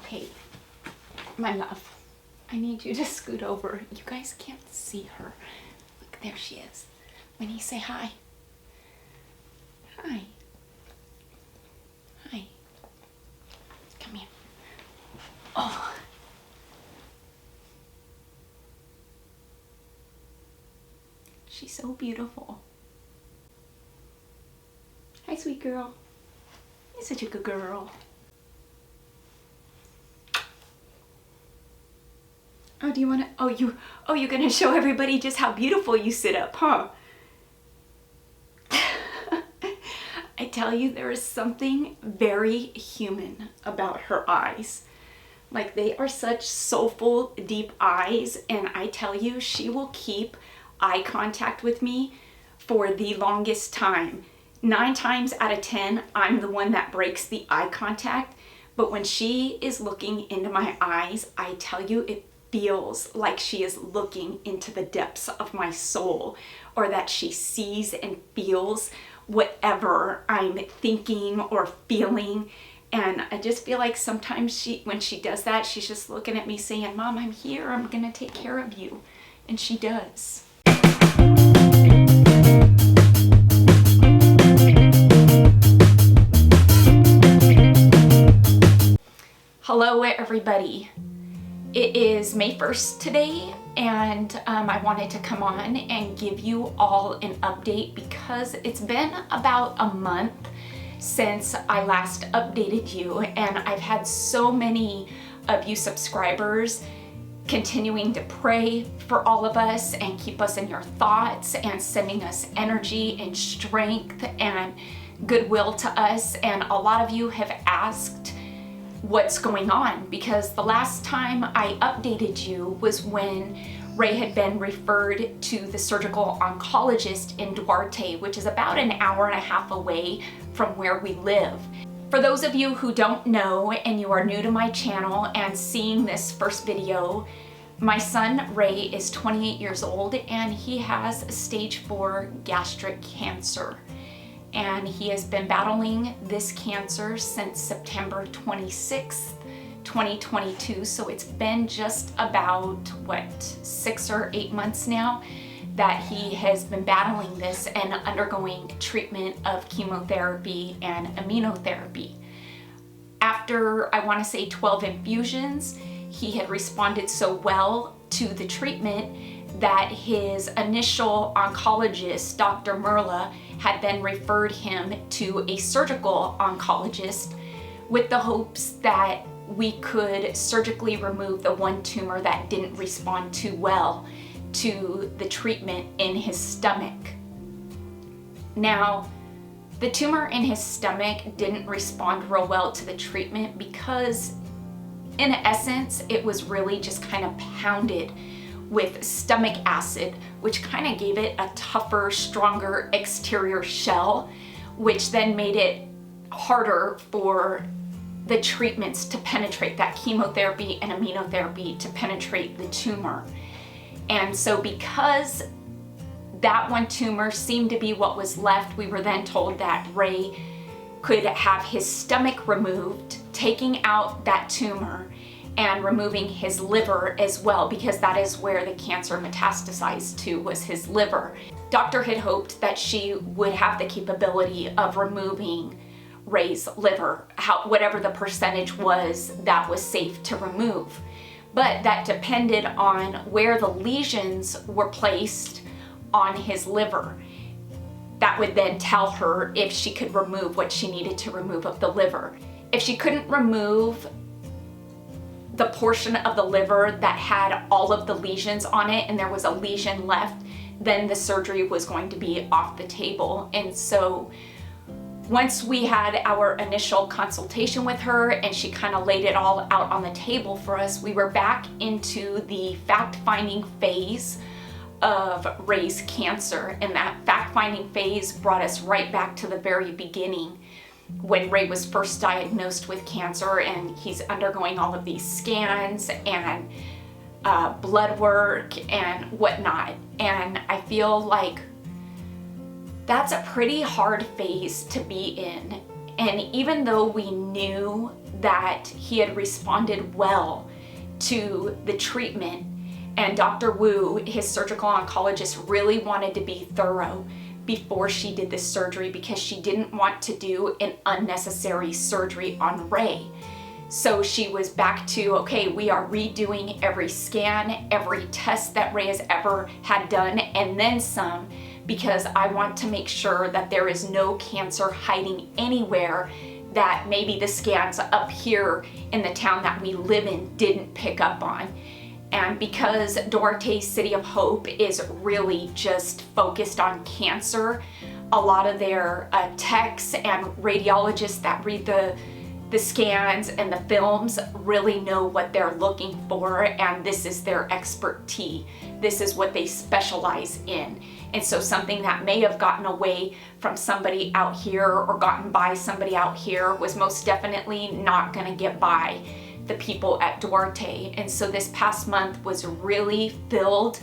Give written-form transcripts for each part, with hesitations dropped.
Okay, my love, I need you to scoot over. You guys can't see her. Look, there she is. Winnie, say hi. Hi. Hi. Come here. Oh. She's so beautiful. Hi, sweet girl. You're such a good girl. Oh, do you want to, you're going to show everybody just how beautiful you sit up, huh? I tell you, there is something very human about her eyes. Like, they are such soulful, deep eyes, and I tell you, she will keep eye contact with me for the longest time. 9 times out of 10, I'm the one that breaks the eye contact, but when she is looking into my eyes, I tell you, it feels like she is looking into the depths of my soul, or that she sees and feels whatever I'm thinking or feeling. And I just feel like sometimes when she does that, she's just looking at me saying, Mom, I'm here, I'm gonna take care of you. And she does. Hello everybody. It is May 1st today, and I wanted to come on and give you all an update because it's been about a month since I last updated you, and I've had so many of you subscribers continuing to pray for all of us and keep us in your thoughts and sending us energy and strength and goodwill to us. And a lot of you have asked what's going on, because the last time I updated you was when Ray had been referred to the surgical oncologist in Duarte, which is about an hour and a half away from where we live. For those of you who don't know and you are new to my channel and seeing this first video, my son Ray is 28 years old and he has stage 4 gastric cancer. And he has been battling this cancer since September 26th, 2022. So it's been just about, 6 or 8 months now that he has been battling this and undergoing treatment of chemotherapy and immunotherapy. After, I want to say 12 infusions, he had responded so well to the treatment that his initial oncologist, Dr. Merla, had then referred him to a surgical oncologist with the hopes that we could surgically remove the one tumor that didn't respond too well to the treatment in his stomach. Now, the tumor in his stomach didn't respond real well to the treatment because, in essence, it was really just kind of pounded with stomach acid, which kind of gave it a tougher, stronger exterior shell, which then made it harder for the treatments to penetrate, that chemotherapy and immunotherapy to penetrate the tumor. And so because that one tumor seemed to be what was left, we were then told that Ray could have his stomach removed, taking out that tumor and removing his liver as well, because that is where the cancer metastasized to, was his liver. Doctor had hoped that she would have the capability of removing Ray's liver, whatever the percentage was that was safe to remove. But that depended on where the lesions were placed on his liver. That would then tell her if she could remove what she needed to remove of the liver. If she couldn't remove the portion of the liver that had all of the lesions on it and there was a lesion left, then the surgery was going to be off the table. And so once we had our initial consultation with her and she kind of laid it all out on the table for us, we were back into the fact-finding phase of Ray's cancer. And that fact-finding phase brought us right back to the very beginning, when Ray was first diagnosed with cancer, and he's undergoing all of these scans and blood work and whatnot. And I feel like that's a pretty hard phase to be in. And even though we knew that he had responded well to the treatment. And Dr. Wu, his surgical oncologist, really wanted to be thorough before she did this surgery because she didn't want to do an unnecessary surgery on Ray. So she was back to, okay, we are redoing every scan, every test that Ray has ever had done, and then some, because I want to make sure that there is no cancer hiding anywhere that maybe the scans up here in the town that we live in didn't pick up on. And because Duarte's City of Hope is really just focused on cancer, a lot of their techs and radiologists that read the scans and the films really know what they're looking for, and this is their expertise. This is what they specialize in. And so something that may have gotten away from somebody out here or gotten by somebody out here was most definitely not going to get by the people at Duarte. And so this past month was really filled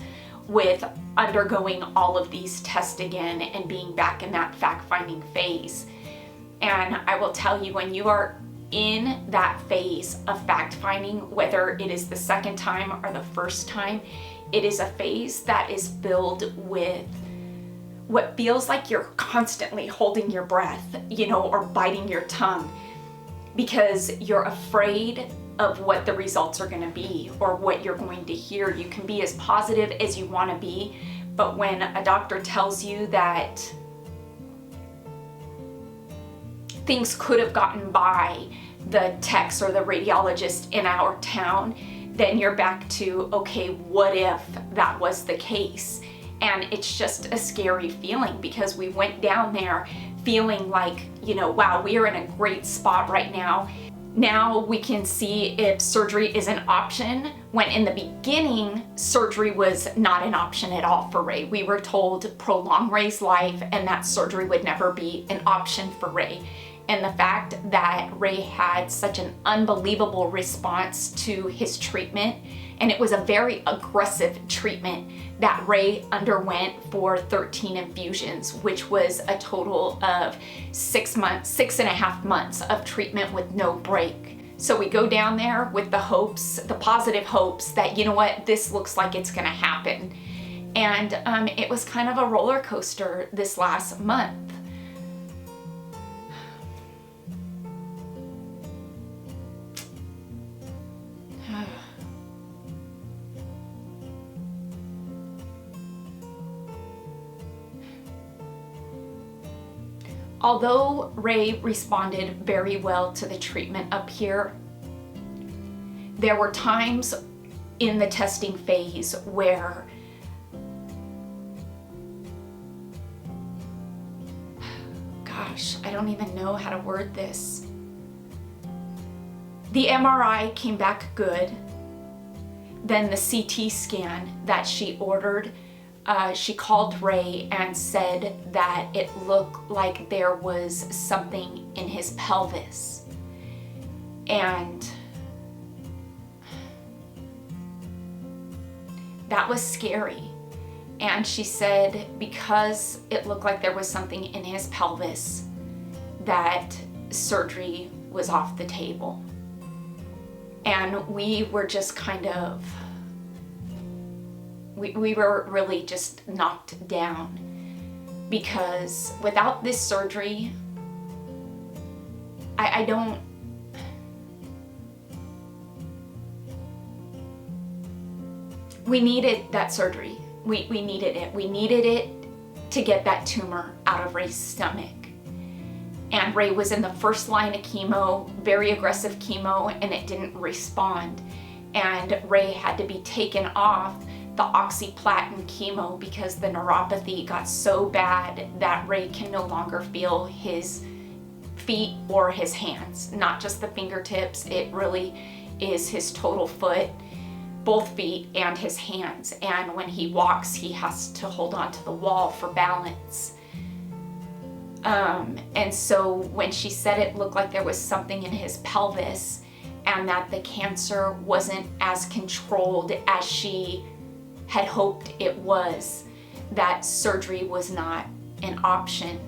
with undergoing all of these tests again and being back in that fact-finding phase. And I will tell you, when you are in that phase of fact-finding, whether it is the second time or the first time, it is a phase that is filled with what feels like you're constantly holding your breath, or biting your tongue, because you're afraid of what the results are going to be or what you're going to hear. You can be as positive as you want to be, but when a doctor tells you that things could have gotten by the techs or the radiologist in our town, then you're back to, okay, what if that was the case? And it's just a scary feeling, because we went down there feeling like, wow, we are in a great spot right now. Now we can see if surgery is an option, when in the beginning, surgery was not an option at all for Ray. We were told to prolong Ray's life and that surgery would never be an option for Ray. And the fact that Ray had such an unbelievable response to his treatment, and it was a very aggressive treatment that Ray underwent for 13 infusions, which was a total of 6.5 months of treatment with no break. So we go down there with the positive hopes that, this looks like it's gonna happen. And it was kind of a roller coaster this last month. Although Ray responded very well to the treatment up here, there were times in the testing phase where I don't even know how to word this. The MRI came back good. Then the CT scan that she ordered, she called Ray and said that it looked like there was something in his pelvis. And that was scary. And she said because it looked like there was something in his pelvis, that surgery was off the table. And we were just kind of, we were really just knocked down, because without this surgery, I don't, we needed that surgery. We needed it. We needed it to get that tumor out of Ray's stomach. And Ray was in the first line of chemo, very aggressive chemo, and it didn't respond. And Ray had to be taken off the oxyplatin chemo because the neuropathy got so bad that Ray can no longer feel his feet or his hands, not just the fingertips. It really is his total foot, both feet and his hands. And when he walks, he has to hold on to the wall for balance. And so when she said it looked like there was something in his pelvis and that the cancer wasn't as controlled as she had hoped it was, that surgery was not an option.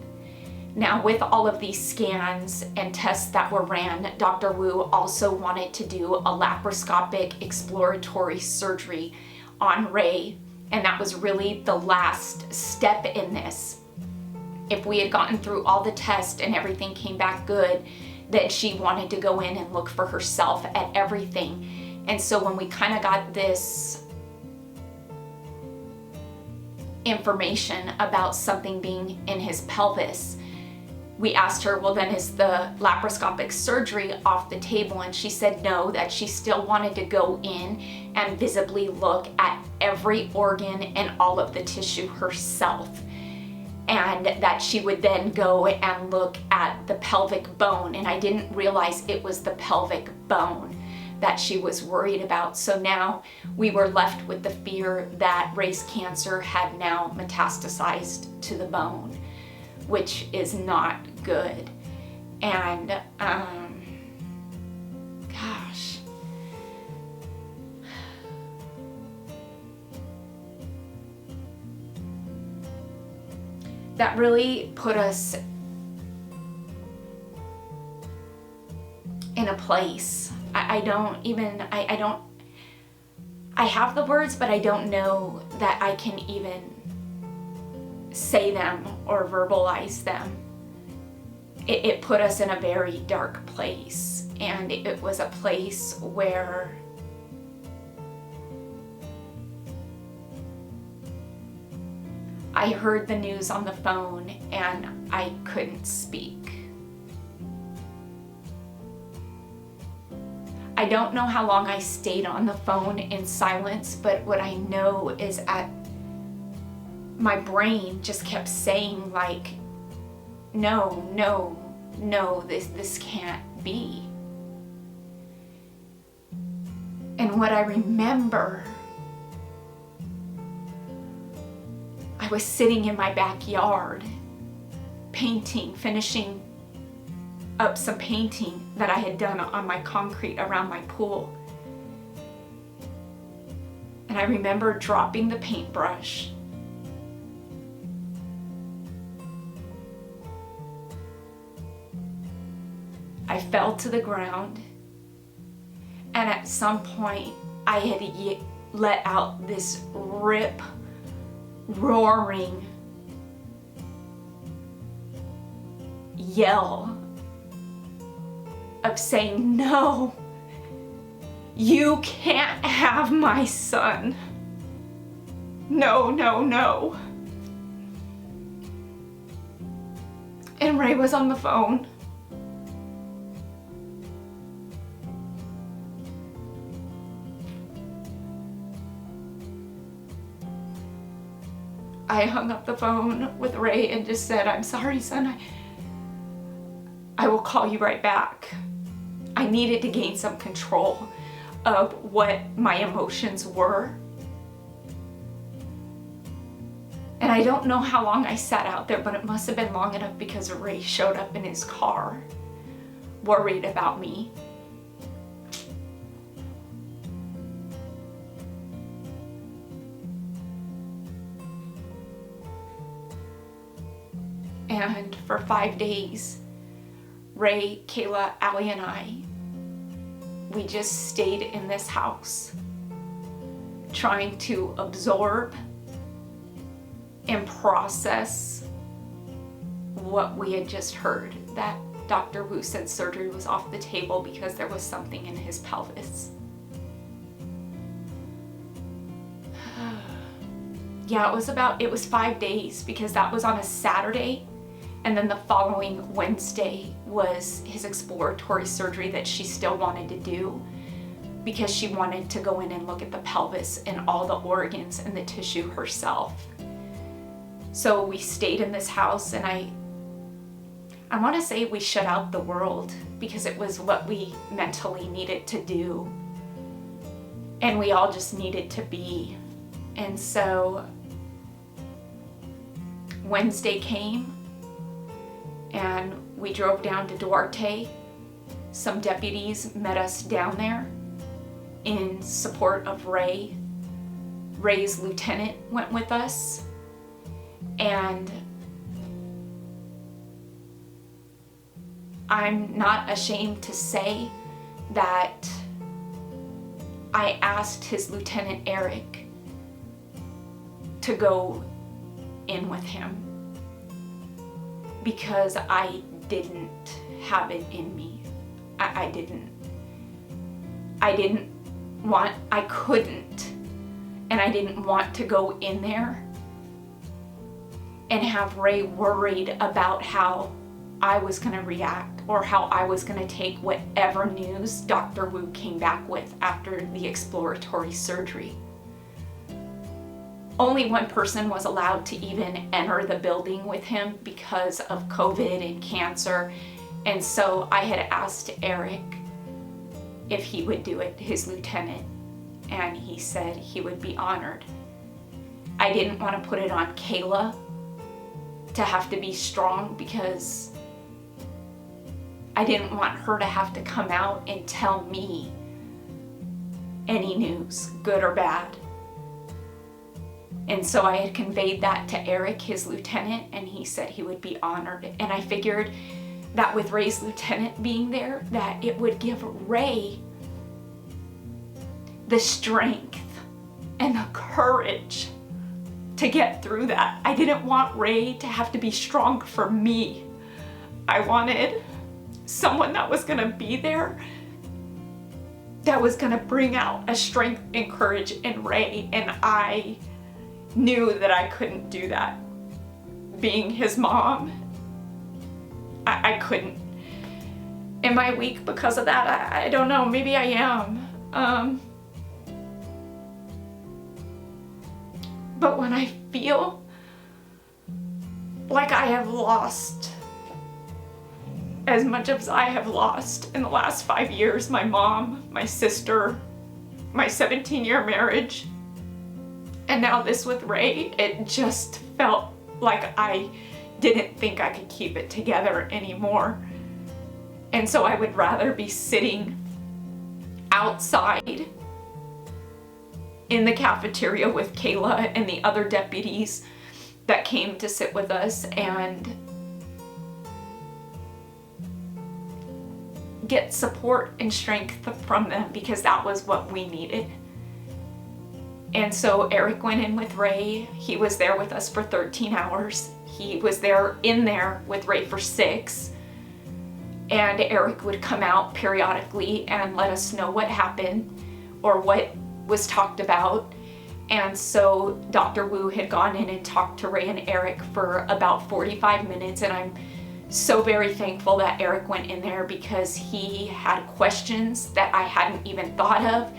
Now, with all of these scans and tests that were ran, Dr. Wu also wanted to do a laparoscopic exploratory surgery on Ray, and that was really the last step in this. If we had gotten through all the tests and everything came back good, then she wanted to go in and look for herself at everything. And so when we kind of got this information about something being in his pelvis, we asked her, well, then is the laparoscopic surgery off the table? And she said no, that she still wanted to go in and visibly look at every organ and all of the tissue herself. And that she would then go and look at the pelvic bone. And I didn't realize it was the pelvic bone that she was worried about. So now we were left with the fear that Ray's cancer had now metastasized to the bone, which is not good. And gosh, that really put us in a place. I have the words, but I don't know that I can even say them or verbalize them. It put us in a very dark place, and it was a place where I heard the news on the phone and I couldn't speak. I don't know how long I stayed on the phone in silence, but what I know is my brain just kept saying, like, no, this can't be. And what I remember, I was sitting in my backyard painting, finishing up some painting that I had done on my concrete around my pool. And I remember dropping the paintbrush. I fell to the ground, and at some point I had let out this roaring yell of saying, no, you can't have my son. No. And Ray was on the phone. I hung up the phone with Ray and just said, I'm sorry, son, I will call you right back. I needed to gain some control of what my emotions were. And I don't know how long I sat out there, but it must have been long enough because Ray showed up in his car, worried about me. And for 5 days, Ray, Kayla, Allie, and I, we just stayed in this house, trying to absorb and process what we had just heard, that Dr. Wu said surgery was off the table because there was something in his pelvis. Yeah, it was 5 days, because that was on a Saturday. And then the following Wednesday was his exploratory surgery that she still wanted to do, because she wanted to go in and look at the pelvis and all the organs and the tissue herself. So we stayed in this house, and I want to say we shut out the world, because it was what we mentally needed to do. And we all just needed to be. And so Wednesday came, and we drove down to Duarte. Some deputies met us down there in support of Ray. Ray's lieutenant went with us, and I'm not ashamed to say that I asked his Lieutenant Eric to go in with him because I didn't have it in me. I couldn't, and I didn't want to go in there and have Ray worried about how I was going to react or how I was going to take whatever news Dr. Wu came back with after the exploratory surgery. Only one person was allowed to even enter the building with him because of COVID and cancer, and so I had asked Eric if he would do it, his lieutenant, and he said he would be honored. I didn't want to put it on Kayla to have to be strong because I didn't want her to have to come out and tell me any news, good or bad. And so I had conveyed that to Eric, his lieutenant, and he said he would be honored. And I figured that with Ray's lieutenant being there, that it would give Ray the strength and the courage to get through that. I didn't want Ray to have to be strong for me. I wanted someone that was gonna be there, that was gonna bring out a strength and courage in Ray, and I knew that I couldn't do that. Being his mom, I couldn't. Am I weak because of that? I don't know, maybe I am. But when I feel like I have lost as much as I have lost in the last 5 years, my mom, my sister, my 17-year marriage, and now this with Ray, it just felt like I didn't think I could keep it together anymore. And so I would rather be sitting outside in the cafeteria with Kayla and the other deputies that came to sit with us and get support and strength from them, because that was what we needed. And so Eric went in with Ray. He was there with us for 13 hours. He was in there with Ray for 6. And Eric would come out periodically and let us know what happened or what was talked about. And so Dr. Wu had gone in and talked to Ray and Eric for about 45 minutes. And I'm so very thankful that Eric went in there, because he had questions that I hadn't even thought of,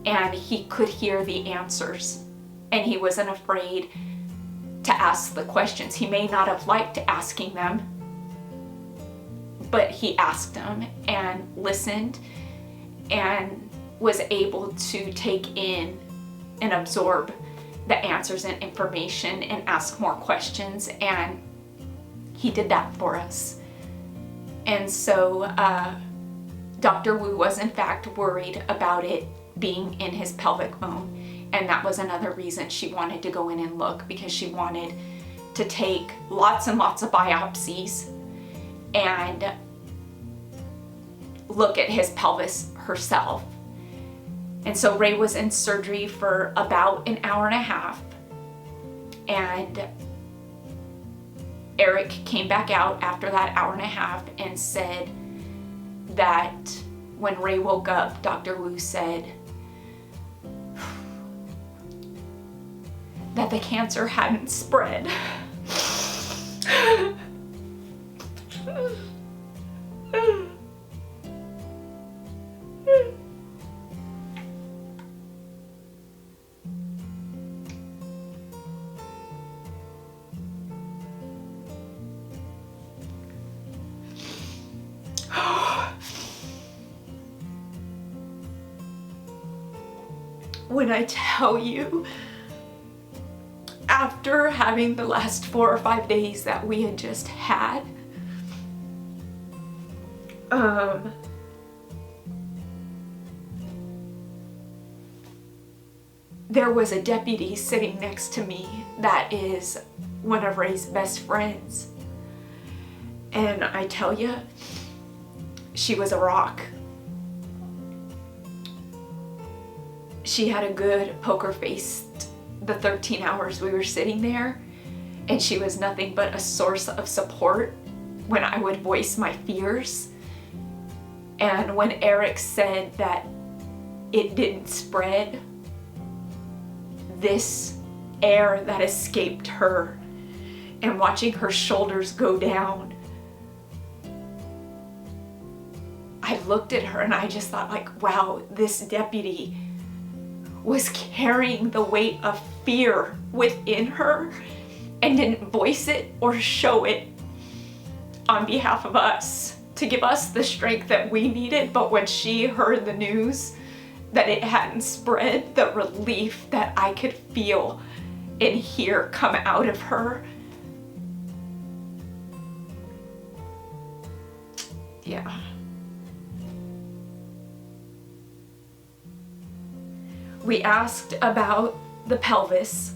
and he could hear the answers, and he wasn't afraid to ask the questions. He may not have liked asking them, but he asked them and listened and was able to take in and absorb the answers and information and ask more questions, and he did that for us. And so Dr. Wu was in fact worried about it being in his pelvic bone, and that was another reason she wanted to go in and look, because she wanted to take lots and lots of biopsies and look at his pelvis herself. And so Ray was in surgery for about an hour and a half, and Eric came back out after that hour and a half and said that when Ray woke up, Dr. Wu said that the cancer hadn't spread. When I tell you, after having the last 4 or 5 days that we had just had, there was a deputy sitting next to me that is one of Ray's best friends. And I tell you, she was a rock. She had a good poker face the 13 hours we were sitting there, and she was nothing but a source of support when I would voice my fears. And when Eric said that it didn't spread, this air that escaped her and watching her shoulders go down, I looked at her and I just thought, like, wow, this deputy was carrying the weight of fear within her and didn't voice it or show it on behalf of us to give us the strength that we needed. But when she heard the news that it hadn't spread, the relief that I could feel and hear come out of her, yeah. We asked about the pelvis,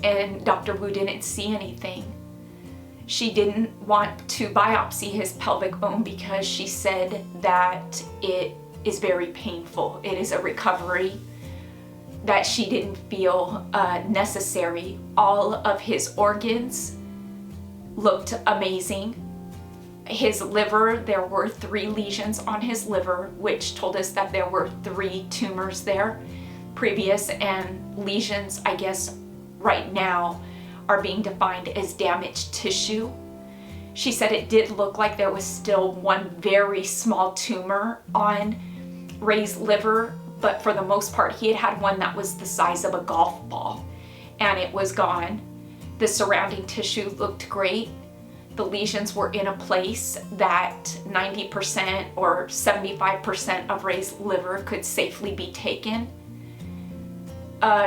and Dr. Wu didn't see anything. She didn't want to biopsy his pelvic bone because she said that it is very painful. It is a recovery that she didn't feel necessary. All of his organs looked amazing. His liver, there were 3 lesions on his liver, which told us that there were 3 tumors there previous, and lesions, I guess, right now are being defined as damaged tissue. She said it did look like there was still 1 very small tumor on Ray's liver, but for the most part, he had one that was the size of a golf ball, and it was gone. The surrounding tissue looked great. The lesions were in a place that 90% or 75% of Ray's liver could safely be taken.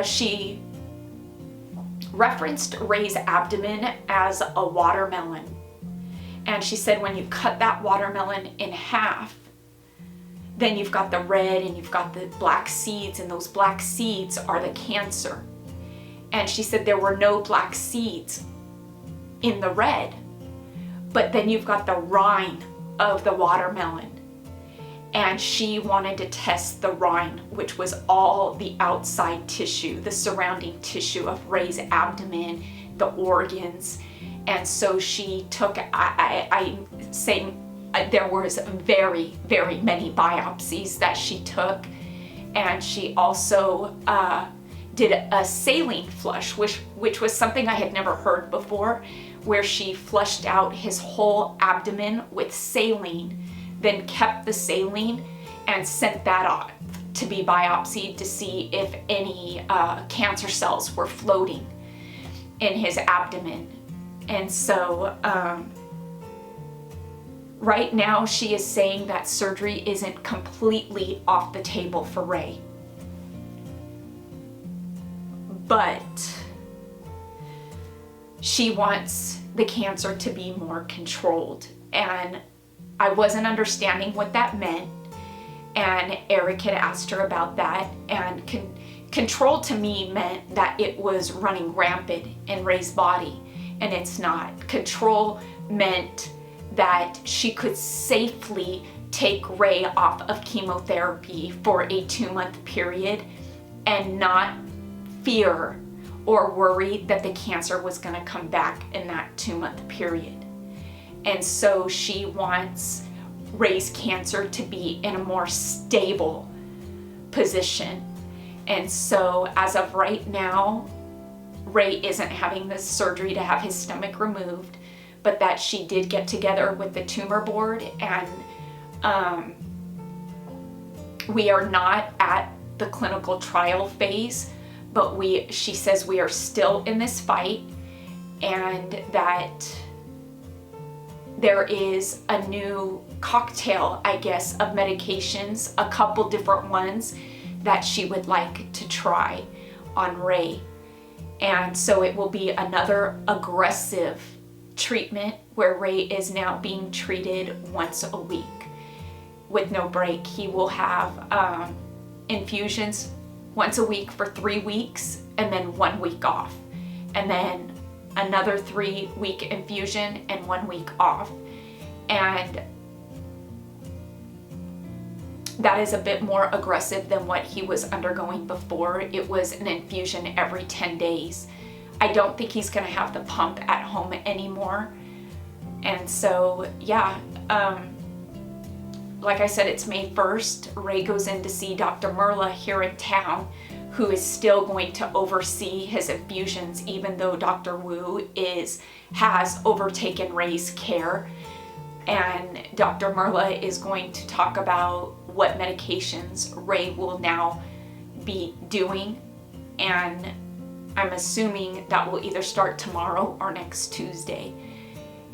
She referenced Ray's abdomen as a watermelon. And she said when you cut that watermelon in half, then you've got the red and you've got the black seeds, and those black seeds are the cancer. And she said there were no black seeds in the red, but then you've got the rind of the watermelon. And she wanted to test the rind, which was all the outside tissue, the surrounding tissue of Ray's abdomen, the organs. And so she took, I'm saying there was very, very many biopsies that she took. And she also did a saline flush, which was something I had never heard before, where she flushed out his whole abdomen with saline, then kept the saline and sent that off to be biopsied to see if any cancer cells were floating in his abdomen. And so right now she is saying that surgery isn't completely off the table for Ray. But she wants the cancer to be more controlled. And I wasn't understanding what that meant. And Eric had asked her about that. And control to me meant that it was running rampant in Ray's body. And it's not. Control meant that she could safely take Ray off of chemotherapy for a 2-month period and not fear or worry that the cancer was going to come back in that 2-month period. And so she wants Ray's cancer to be in a more stable position. And so as of right now, Ray isn't having this surgery to have his stomach removed, but that she did get together with the tumor board, and we are not at the clinical trial phase, but she says we are still in this fight, and that there is a new cocktail, I guess, of medications, a couple different ones that she would like to try on Ray. And so it will be another aggressive treatment where Ray is now being treated once a week with no break. He will have infusions once a week for 3 weeks and then 1 week off, and then another 3-week infusion and 1 week off. And That is a bit more aggressive than what he was undergoing before. It was an infusion every 10 days. I don't think he's gonna have the pump at home anymore. And so, yeah, like I said, it's May 1st. Ray goes in to see Dr. Merla here in town, who is still going to oversee his infusions, even though Dr. Wu has overtaken Ray's care. And Dr. Merla is going to talk about what medications Ray will now be doing. And I'm assuming that will either start tomorrow or next Tuesday.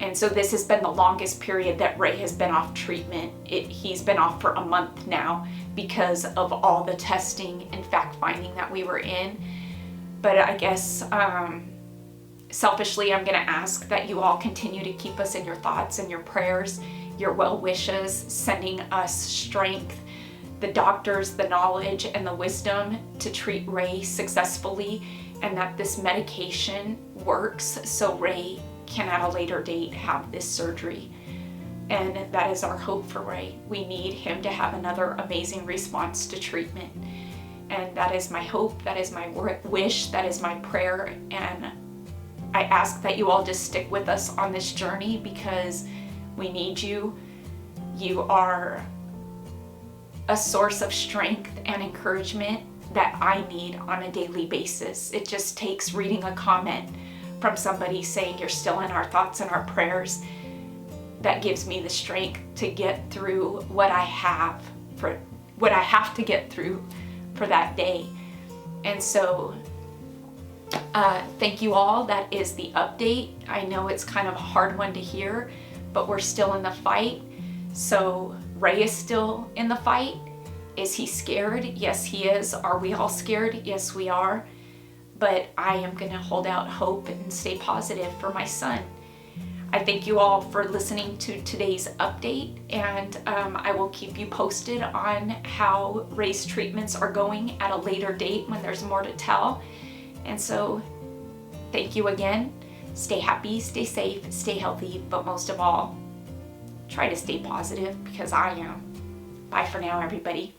And so this has been the longest period that Ray has been off treatment. He's been off for a month now because of all the testing and fact-finding that we were in. But I guess selfishly, I'm gonna ask that you all continue to keep us in your thoughts and your prayers, your well wishes, sending us strength, the doctors, the knowledge, and the wisdom to treat Ray successfully, and that this medication works so Ray can at a later date have this surgery. And that is our hope for Ray. We need him to have another amazing response to treatment. And that is my hope, that is my wish, that is my prayer. And I ask that you all just stick with us on this journey because we need you. You are a source of strength and encouragement that I need on a daily basis. It just takes reading a comment from somebody saying you're still in our thoughts and our prayers. That gives me the strength to get through what I have to get through for that day. And so thank you all. That is the update. I know it's kind of a hard one to hear, but we're still in the fight. So Ray is still in the fight. Is he scared? Yes, he is. Are we all scared? Yes, we are. But I am going to hold out hope and stay positive for my son. I thank you all for listening to today's update, and I will keep you posted on how Ray's treatments are going at a later date when there's more to tell. And so thank you again. Stay happy, stay safe, stay healthy, but most of all, try to stay positive because I am. Bye for now, everybody.